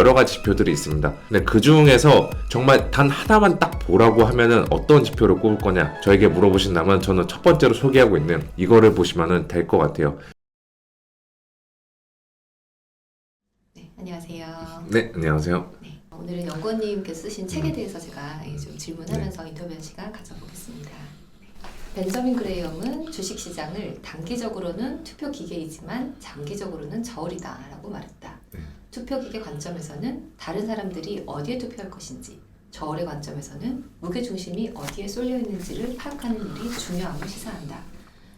여러 가지 지표들이 있습니다. 근데 그 중에서 정말 단 하나만 딱 보라고 하면은 어떤 지표를 꼽을 거냐 저에게 물어보신다면 저는 첫 번째로 소개하고 있는 이거를 보시면 될 것 같아요. 네, 안녕하세요. 네, 안녕하세요. 네, 오늘은 연구원님께서 쓰신 책에 대해서 제가 좀 질문하면서 인터뷰한 시간 가져보겠습니다. 벤저민 그레이엄은 주식시장을 단기적으로는 투표기계이지만 장기적으로는 저울이다라고 말했다. 투표기계 관점에서는 다른 사람들이 어디에 투표할 것인지, 저울의 관점에서는 무게중심이 어디에 쏠려 있는지를 파악하는 일이 중요함을 시사한다.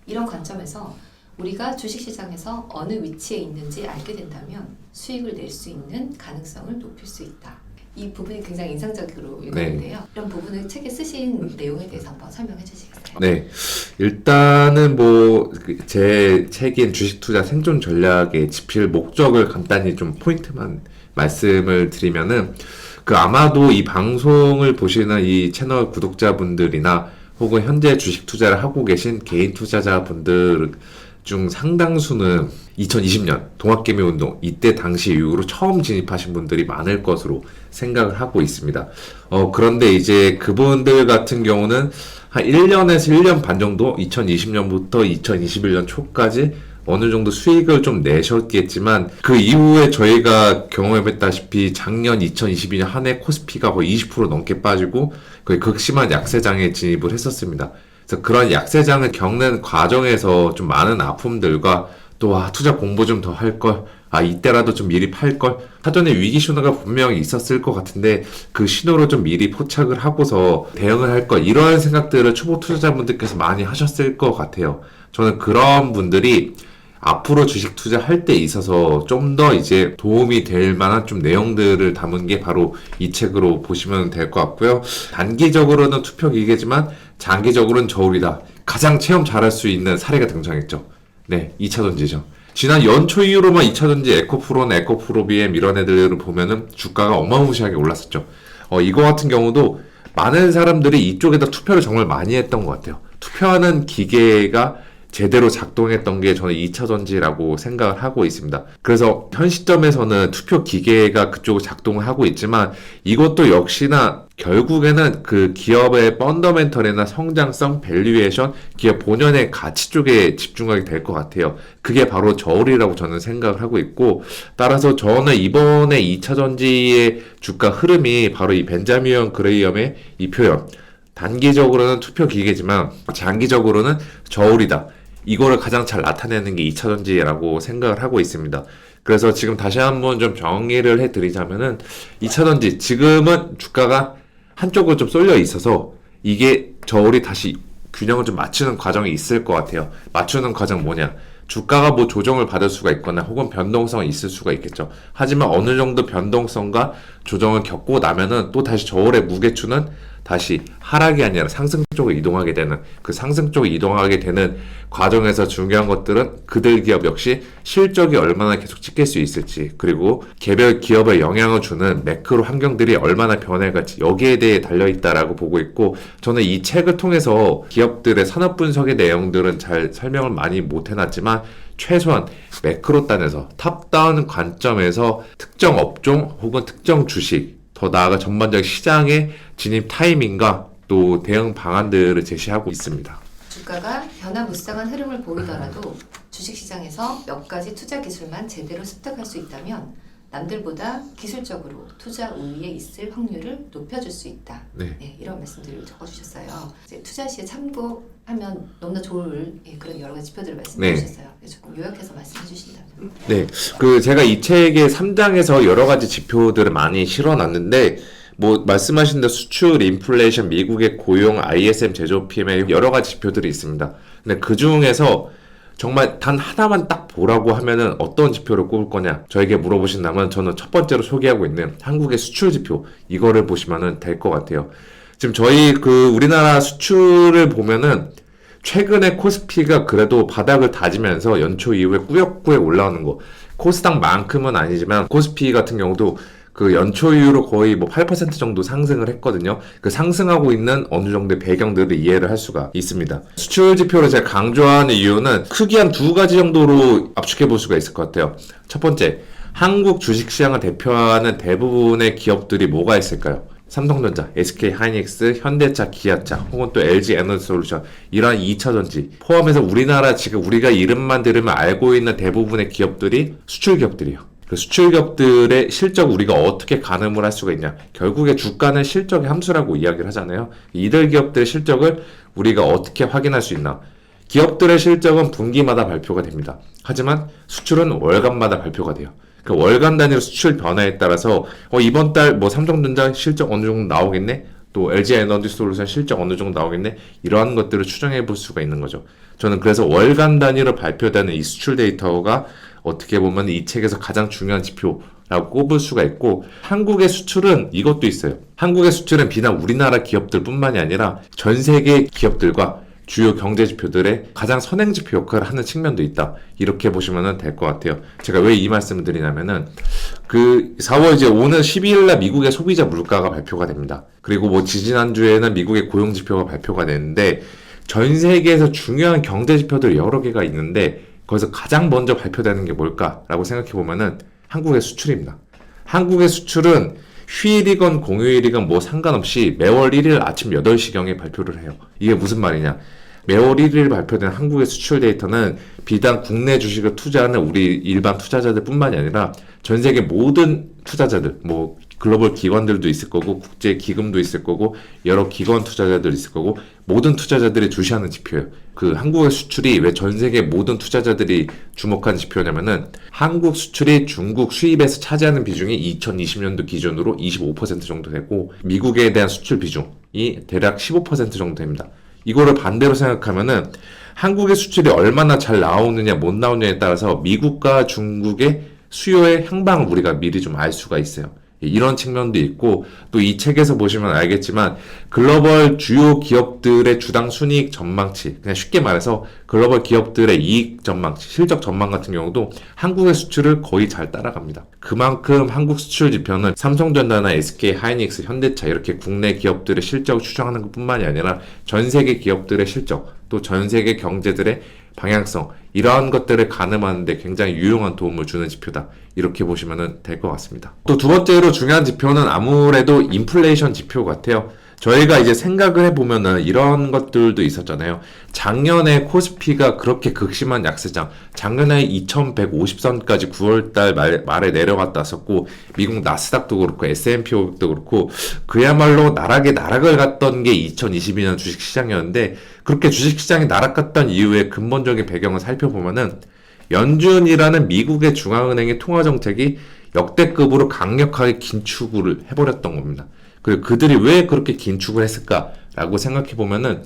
이런 관점에서 우리가 주식시장에서 어느 위치에 있는지 알게 된다면 수익을 낼 수 있는 가능성을 높일 수 있다. 이 부분이 굉장히 인상적으로 읽었는데요. 이런 부분을 책에 쓰신 내용에 대해서 한번 설명해 주시겠어요? 네, 일단은 제 책인 주식투자 생존 전략의 지필 목적을 간단히 좀 포인트만 말씀을 드리면은 아마도 이 방송을 보시는 이 채널 구독자분들이나 혹은 현재 주식 투자를 하고 계신 개인 투자자분들 중 상당수는 2020년 동학개미 운동 이때 당시 이후로 처음 진입하신 분들이 많을 것으로 생각을 하고 있습니다. 그런데 이제 그분들 같은 경우는 한 1년에서 1년 반 정도 2020년부터 2021년 초까지 어느 정도 수익을 좀 내셨겠지만 그 이후에 저희가 경험해봤다시피 작년 2022년 한 해 코스피가 거의 20% 넘게 빠지고 거의 극심한 약세장에 진입을 했었습니다. 그래서 그런 약세장을 겪는 과정에서 좀 많은 아픔들과 또 투자 공부 좀 더 할 걸, 이때라도 좀 미리 팔 걸, 사전에 위기 신호가 분명히 있었을 것 같은데 그 신호를 좀 미리 포착을 하고서 대응을 할 걸, 이러한 생각들을 초보 투자자분들께서 많이 하셨을 것 같아요. 저는 그런 분들이 앞으로 주식 투자할 때 있어서 좀 더 이제 도움이 될 만한 좀 내용들을 담은 게 바로 이 책으로 보시면 될 것 같고요. 단기적으로는 투표기계지만 장기적으로는 저울이다. 가장 체험 잘할 수 있는 사례가 등장했죠. 네, 2차전지죠. 지난 연초 이후로만 2차전지 에코프로나 에코프로비엠 이런 애들을 보면은 주가가 어마무시하게 올랐었죠. 이거 같은 경우도 많은 사람들이 이쪽에다 투표를 정말 많이 했던 것 같아요. 투표하는 기계가 제대로 작동했던 게 저는 2차전지라고 생각을 하고 있습니다. 그래서 현 시점에서는 투표 기계가 그쪽을 작동을 하고 있지만 이것도 역시나 결국에는 그 기업의 펀더멘털이나 성장성, 밸류에이션, 기업 본연의 가치 쪽에 집중하게 될 것 같아요. 그게 바로 저울이라고 저는 생각을 하고 있고, 따라서 저는 이번에 2차전지의 주가 흐름이 바로 이 벤자민 그레이엄의 이 표현, 단기적으로는 투표 기계지만 장기적으로는 저울이다. 이거를 가장 잘 나타내는 게 2차전지라고 생각을 하고 있습니다. 그래서 지금 다시 한번 좀 정리를 해드리자면은 2차전지 지금은 주가가 한쪽으로 좀 쏠려 있어서 이게 저울이 다시 균형을 좀 맞추는 과정이 있을 것 같아요. 맞추는 과정 뭐냐? 주가가 조정을 받을 수가 있거나 혹은 변동성이 있을 수가 있겠죠. 하지만 어느 정도 변동성과 조정을 겪고 나면은 또 다시 저울의 무게추는 다시 하락이 아니라 상승 쪽으로 이동하게 되는, 그 상승 쪽으로 이동하게 되는 과정에서 중요한 것들은 그들 기업 역시 실적이 얼마나 계속 찍힐 수 있을지, 그리고 개별 기업에 영향을 주는 매크로 환경들이 얼마나 변해갈지, 여기에 대해 달려있다라고 보고 있고, 저는 이 책을 통해서 기업들의 산업 분석의 내용들은 잘 설명을 많이 못 해놨지만 최소한 매크로 단에서 탑다운 관점에서 특정 업종 혹은 특정 주식, 더 나아가 전반적 시장의 진입 타이밍과 또 대응 방안들을 제시하고 있습니다. 주가가 변화무쌍한 흐름을 보이더라도 주식시장에서 몇 가지 투자 기술만 제대로 습득할 수 있다면 남들보다 기술적으로 투자 우위에 있을 확률을 높여줄 수 있다. 네. 네, 이런 말씀들을 적어주셨어요. 이제 투자 시에 참고하면 너무나 좋을 그런 여러 가지 지표들을 말씀해 주셨어요. 조금 요약해서 말씀해 주신다면. 네, 제가 이 책의 3장에서 여러 가지 지표들을 많이 실어놨는데, 말씀하신 대로 수출, 인플레이션, 미국의 고용, ISM 제조업 PMI 여러 가지 지표들이 있습니다. 근데 그 중에서 정말 단 하나만 딱 보라고 하면은 어떤 지표를 꼽을 거냐 저에게 물어보신다면 저는 첫 번째로 소개하고 있는 한국의 수출 지표, 이거를 보시면 될 것 같아요. 지금 저희 우리나라 수출을 보면은 최근에 코스피가 그래도 바닥을 다지면서 연초 이후에 꾸역꾸역 올라오는 거, 코스닥만큼은 아니지만 코스피 같은 경우도 연초 이후로 거의 8% 정도 상승을 했거든요. 상승하고 있는 어느 정도의 배경들을 이해를 할 수가 있습니다. 수출 지표를 제가 강조하는 이유는 크게 한 두 가지 정도로 압축해 볼 수가 있을 것 같아요. 첫 번째, 한국 주식시장을 대표하는 대부분의 기업들이 뭐가 있을까요? 삼성전자, SK하이닉스, 현대차, 기아차, 혹은 또 LG에너지솔루션 이러한 2차전지 포함해서 우리나라 지금 우리가 이름만 들으면 알고 있는 대부분의 기업들이 수출 기업들이에요. 그 수출 기업들의 실적 우리가 어떻게 가늠을 할 수가 있냐? 결국에 주가는 실적의 함수라고 이야기를 하잖아요. 이들 기업들의 실적을 우리가 어떻게 확인할 수 있나? 기업들의 실적은 분기마다 발표가 됩니다. 하지만 수출은 월간마다 발표가 돼요. 그 월간 단위로 수출 변화에 따라서 이번 달 뭐 삼성전자 실적 어느 정도 나오겠네? 또 LG에너지솔루션 실적 어느 정도 나오겠네? 이러한 것들을 추정해 볼 수가 있는 거죠. 저는 그래서 월간 단위로 발표되는 이 수출 데이터가 어떻게 보면 이 책에서 가장 중요한 지표라고 꼽을 수가 있고, 한국의 수출은 이것도 있어요. 한국의 수출은 비단 우리나라 기업들 뿐만이 아니라 전 세계 기업들과 주요 경제 지표들의 가장 선행 지표 역할을 하는 측면도 있다. 이렇게 보시면 될 것 같아요. 제가 왜 이 말씀을 드리냐면은 그 4월 이제 오늘 12일 날 미국의 소비자 물가가 발표가 됩니다. 그리고 뭐 지지난주에는 미국의 고용 지표가 발표가 되는데 전 세계에서 중요한 경제 지표들 여러 개가 있는데 거기서 가장 먼저 발표되는 게 뭘까라고 생각해 보면은 한국의 수출입니다. 한국의 수출은 휴일이건 공휴일이건 뭐 상관없이 매월 1일 아침 8시경에 발표를 해요. 이게 무슨 말이냐? 매월 1일 발표된 한국의 수출 데이터는 비단 국내 주식을 투자하는 우리 일반 투자자들 뿐만이 아니라 전 세계 모든 투자자들, 뭐 글로벌 기관들도 있을 거고 국제 기금도 있을 거고 여러 기관 투자자들 있을 거고 모든 투자자들이 주시하는 지표예요. 그 한국의 수출이 왜 전 세계 모든 투자자들이 주목한 지표냐면은 한국 수출이 중국 수입에서 차지하는 비중이 2020년도 기준으로 25% 정도 되고 미국에 대한 수출 비중이 대략 15% 정도 됩니다. 이거를 반대로 생각하면은 한국의 수출이 얼마나 잘 나오느냐 못 나오느냐에 따라서 미국과 중국의 수요의 향방을 우리가 미리 좀 알 수가 있어요. 이런 측면도 있고 또 이 책에서 보시면 알겠지만 글로벌 주요 기업들의 주당 순이익 전망치, 그냥 쉽게 말해서 글로벌 기업들의 이익 전망치, 실적 전망 같은 경우도 한국의 수출을 거의 잘 따라갑니다. 그만큼 한국 수출 지표는 삼성전자나 SK하이닉스, 현대차 이렇게 국내 기업들의 실적을 추정하는 것뿐만이 아니라 전 세계 기업들의 실적, 또 전 세계 경제들의 방향성 이러한 것들을 가늠하는 데 굉장히 유용한 도움을 주는 지표다. 이렇게 보시면 될 것 같습니다. 또 두 번째로 중요한 지표는 아무래도 인플레이션 지표 같아요. 저희가 이제 생각을 해보면은 이런 것들도 있었잖아요. 작년에 코스피가 그렇게 극심한 약세장, 작년에 2150선까지 9월달 말에 내려갔다 왔었고, 미국 나스닥도 그렇고 S&P 500도 그렇고 그야말로 나락에 나락을 갔던 게 2022년 주식시장이었는데, 그렇게 주식시장이 나락갔던 이후에 근본적인 배경을 살펴보면은 연준이라는 미국의 중앙은행의 통화정책이 역대급으로 강력하게 긴축을 해버렸던 겁니다. 그리고 그들이 왜 그렇게 긴축을 했을까라고 생각해보면은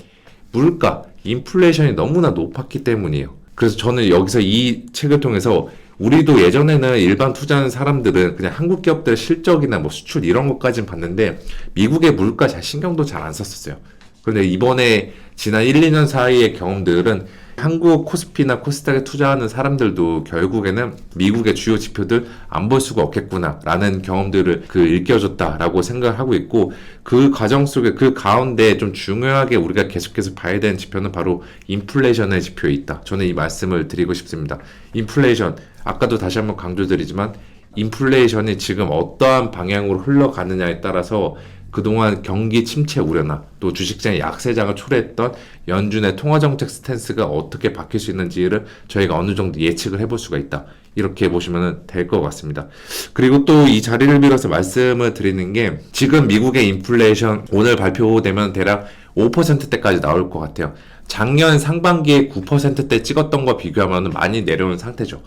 물가, 인플레이션이 너무나 높았기 때문이에요. 그래서 저는 여기서 이 책을 통해서 우리도 예전에는 일반 투자하는 사람들은 그냥 한국 기업들의 실적이나 뭐 수출 이런 것까지는 봤는데 미국의 물가 잘 신경도 잘 안 썼었어요. 그런데 이번에 지난 1, 2년 사이의 경험들은 한국 코스피나 코스닥에 투자하는 사람들도 결국에는 미국의 주요 지표들 안 볼 수가 없겠구나 라는 경험들을 일깨워줬다라고 생각을 하고 있고, 그 과정 속에 그 가운데 좀 중요하게 우리가 계속해서 봐야 되는 지표는 바로 인플레이션의 지표에 있다. 저는 이 말씀을 드리고 싶습니다. 인플레이션, 아까도 다시 한번 강조드리지만 인플레이션이 지금 어떠한 방향으로 흘러가느냐에 따라서 그동안 경기 침체 우려나 또 주식시장의 약세장을 초래했던 연준의 통화정책 스탠스가 어떻게 바뀔 수 있는지를 저희가 어느 정도 예측을 해볼 수가 있다. 이렇게 보시면 될 것 같습니다. 그리고 또 이 자리를 빌어서 말씀을 드리는 게, 지금 미국의 인플레이션 오늘 발표되면 대략 5%대까지 나올 것 같아요. 작년 상반기에 9%대 찍었던 거 비교하면 많이 내려온 상태죠.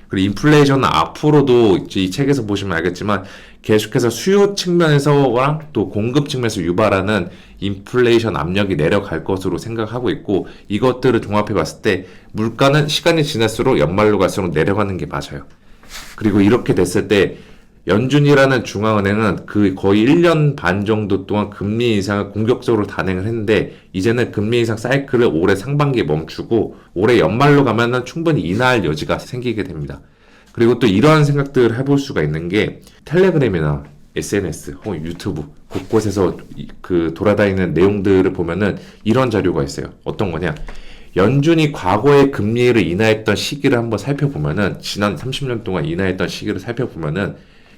그리고 인플레이션은 앞으로도 이 책에서 보시면 알겠지만 계속해서 수요 측면에서랑 또 공급 측면에서 유발하는 인플레이션 압력이 내려갈 것으로 생각하고 있고, 이것들을 종합해 봤을 때 물가는 시간이 지날수록 연말로 갈수록 내려가는 게 맞아요. 그리고 이렇게 됐을 때 연준이라는 중앙은행은 그 거의 1년 반 정도 동안 금리 인상을 공격적으로 단행을 했는데, 이제는 금리 인상 사이클을 올해 상반기에 멈추고 올해 연말로 가면은 충분히 인하할 여지가 생기게 됩니다. 그리고 또 이러한 생각들을 해볼 수가 있는 게, 텔레그램이나 SNS 혹은 유튜브 곳곳에서 돌아다니는 내용들을 보면은 이런 자료가 있어요. 어떤 거냐? 연준이 과거에 금리를 인하했던 시기를 한번 살펴보면은 지난 30년 동안 인하했던 시기를 살펴보면은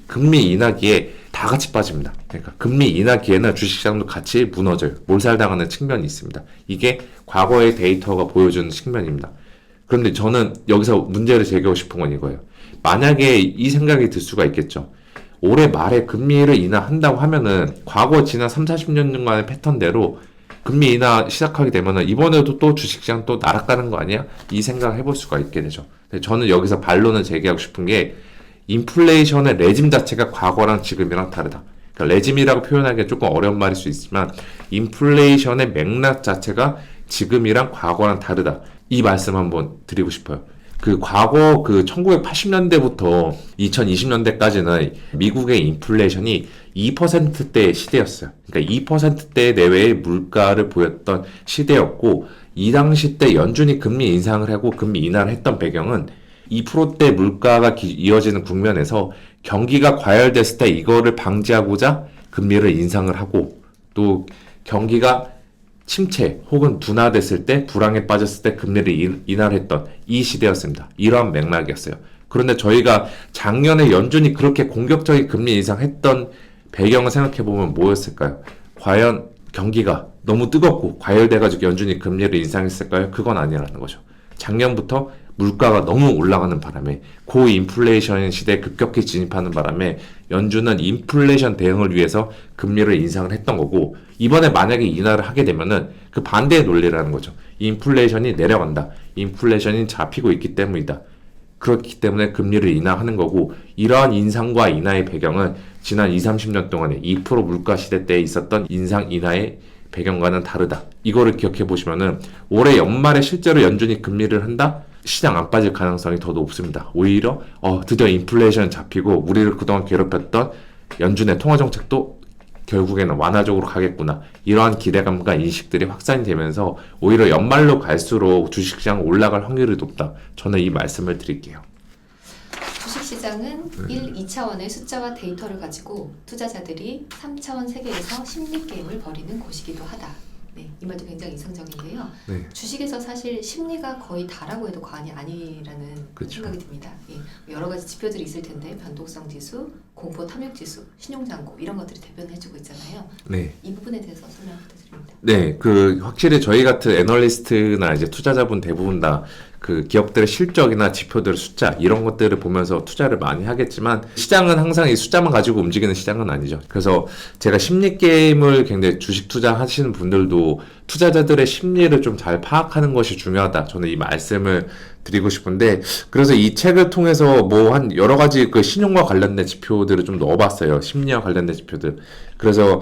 금리 인하기에 다 같이 빠집니다. 그러니까 금리 인하기에는 주식시장도 같이 무너져요. 몰살당하는 측면이 있습니다. 이게 과거의 데이터가 보여주는 측면입니다. 그런데 저는 여기서 문제를 제기하고 싶은 건 이거예요. 만약에 이 생각이 들 수가 있겠죠. 올해 말에 금리를 인하한다고 하면은 과거 지난 3, 40년간의 패턴대로 금리 인하 시작하게 되면은 이번에도 또 주식시장 또 날아가는 거 아니야? 이 생각을 해볼 수가 있게 되죠. 근데 저는 여기서 반론을 제기하고 싶은 게 인플레이션의 레짐 자체가 과거랑 지금이랑 다르다. 그러니까 레짐이라고 표현하기가 조금 어려운 말일 수 있지만 인플레이션의 맥락 자체가 지금이랑 과거랑 다르다. 이 말씀 한번 드리고 싶어요. 그 과거 그 1980년대부터 2020년대까지는 미국의 인플레이션이 2%대 시대였어요. 그러니까 2%대 내외의 물가를 보였던 시대였고 이 당시 때 연준이 금리 인상을 하고 금리 인하를 했던 배경은 2%대 물가가 이어지는 국면에서 경기가 과열됐을 때 이거를 방지하고자 금리를 인상을 하고 또 경기가 침체 혹은 둔화됐을 때 불황에 빠졌을 때 금리를 인하를 했던 이 시대였습니다. 이러한 맥락이었어요. 그런데 저희가 작년에 연준이 그렇게 공격적인 금리 인상했던 배경을 생각해보면 뭐였을까요? 과연 경기가 너무 뜨겁고 과열돼가지고 연준이 금리를 인상했을까요? 그건 아니라는 거죠. 작년부터 물가가 너무 올라가는 바람에 고인플레이션 시대에 급격히 진입하는 바람에 연준은 인플레이션 대응을 위해서 금리를 인상을 했던 거고 이번에 만약에 인하를 하게 되면은 그 반대의 논리라는 거죠. 인플레이션이 내려간다. 인플레이션이 잡히고 있기 때문이다. 그렇기 때문에 금리를 인하하는 거고 이러한 인상과 인하의 배경은 지난 20, 30년 동안에 2% 물가 시대 때 있었던 인상 인하의 배경과는 다르다. 이거를 기억해 보시면은 올해 연말에 실제로 연준이 금리를 한다? 시장 안 빠질 가능성이 더 높습니다. 오히려 드디어 인플레이션 잡히고 우리를 그동안 괴롭혔던 연준의 통화정책도 결국에는 완화적으로 가겠구나. 이러한 기대감과 인식들이 확산이 되면서 오히려 연말로 갈수록 주식시장 올라갈 확률이 높다. 저는 이 말씀을 드릴게요. 주식시장은 1, 2차원의 숫자와 데이터를 가지고 투자자들이 3차원 세계에서 심리 게임을 벌이는 곳이기도 하다. 네, 이 말도 굉장히 인상적인데요. 네. 주식에서 사실 심리가 거의 다라고 해도 과언이 아니라는 그쵸. 생각이 듭니다. 예, 여러 가지 지표들이 있을 텐데 변동성 지수, 공포 탐욕 지수, 신용잔고 이런 것들이 대변해주고 있잖아요. 네. 이 부분에 대해서 설명 부탁드립니다. 네, 확실히 저희 같은 애널리스트나 이제 투자자분 대부분 다 그 기업들의 실적이나 지표들의 숫자 이런 것들을 보면서 투자를 많이 하겠지만 시장은 항상 이 숫자만 가지고 움직이는 시장은 아니죠. 그래서 제가 심리 게임을 굉장히 주식 투자하시는 분들도 투자자들의 심리를 좀 잘 파악하는 것이 중요하다. 저는 이 말씀을 드리고 싶은데 그래서 이 책을 통해서 뭐 한 여러 가지 그 신용과 관련된 지표들을 좀 넣어봤어요. 심리와 관련된 지표들. 그래서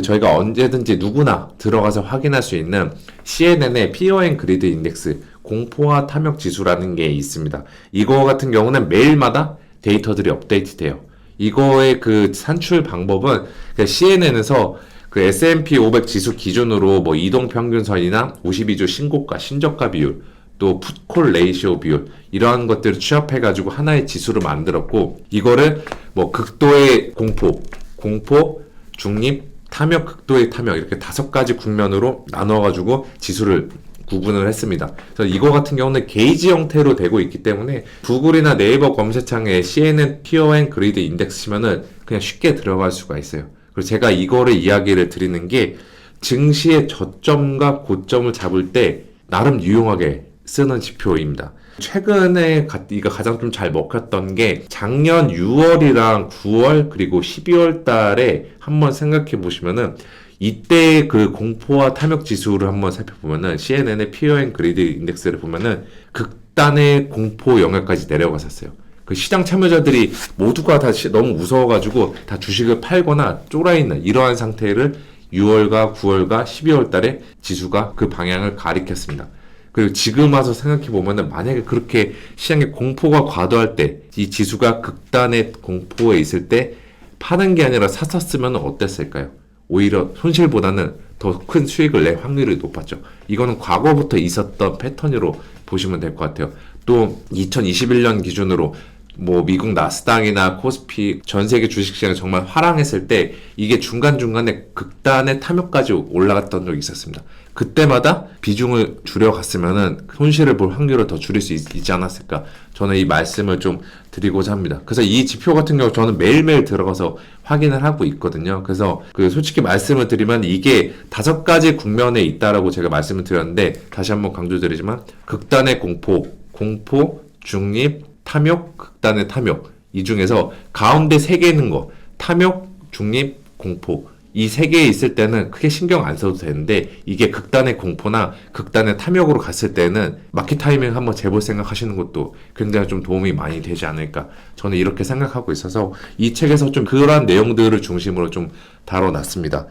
저희가 언제든지 누구나 들어가서 확인할 수 있는 CNN의 Fear and Greed 인덱스 공포와 탐욕 지수라는 게 있습니다. 이거 같은 경우는 매일마다 데이터들이 업데이트 돼요. 이거의 그 산출 방법은 CNN에서 그 S&P 500 지수 기준으로 뭐 이동평균선이나 52주 신고가, 신저가 비율, 또 풋콜 레이시오 비율 이러한 것들을 취합해가지고 하나의 지수를 만들었고 이거를 뭐 극도의 공포, 중립, 탐욕, 극도의 탐욕 이렇게 5가지 국면으로 나눠가지고 지수를 구분을 했습니다. 그래서 이거 같은 경우는 게이지 형태로 되고 있기 때문에 구글이나 네이버 검색창에 CNN Fear and Greed 인덱스 치면은 그냥 쉽게 들어갈 수가 있어요. 그리고 제가 이거를 이야기를 드리는 게 증시의 저점과 고점을 잡을 때 나름 유용하게 쓰는 지표입니다. 최근에 이가 가장 좀 잘 먹혔던 게 작년 6월이랑 9월 그리고 12월 달에 한번 생각해 보시면은 이때 그 공포와 탐욕 지수를 한번 살펴보면은 CNN의 Fear and Greed 인덱스를 보면은 극단의 공포 영역까지 내려갔었어요. 그 시장 참여자들이 모두가 다 너무 무서워가지고 다 주식을 팔거나 쫄아있는 이러한 상태를 6월과 9월과 12월 달에 지수가 그 방향을 가리켰습니다. 그리고 지금 와서 생각해보면은 만약에 그렇게 시장의 공포가 과도할 때 이 지수가 극단의 공포에 있을 때 파는 게 아니라 샀었으면 어땠을까요? 오히려 손실보다는 더 큰 수익을 낼 확률이 높았죠. 이거는 과거부터 있었던 패턴으로 보시면 될 것 같아요. 또 2021년 기준으로 뭐 미국 나스닥이나 코스피 전 세계 주식시장이 정말 화랑했을 때 이게 중간중간에 극단의 탐욕까지 올라갔던 적이 있었습니다. 그때마다 비중을 줄여갔으면은 손실을 볼 확률을 더 줄일 수 있지 않았을까. 저는 이 말씀을 좀 드리고자 합니다. 그래서 이 지표 같은 경우 저는 매일매일 들어가서 확인을 하고 있거든요. 그래서 솔직히 말씀을 드리면 이게 5가지 국면에 있다라고 제가 말씀을 드렸는데 다시 한번 강조드리지만 극단의 공포, 중립, 탐욕, 극단의 탐욕 이 중에서 가운데 3개 있는 거 탐욕, 중립, 공포 이 3개 있을 때는 크게 신경 안 써도 되는데 이게 극단의 공포나 극단의 탐욕으로 갔을 때는 마켓 타이밍 한번 재볼 생각하시는 것도 굉장히 좀 도움이 많이 되지 않을까 저는 이렇게 생각하고 있어서 이 책에서 좀 그러한 내용들을 중심으로 좀 다뤄놨습니다.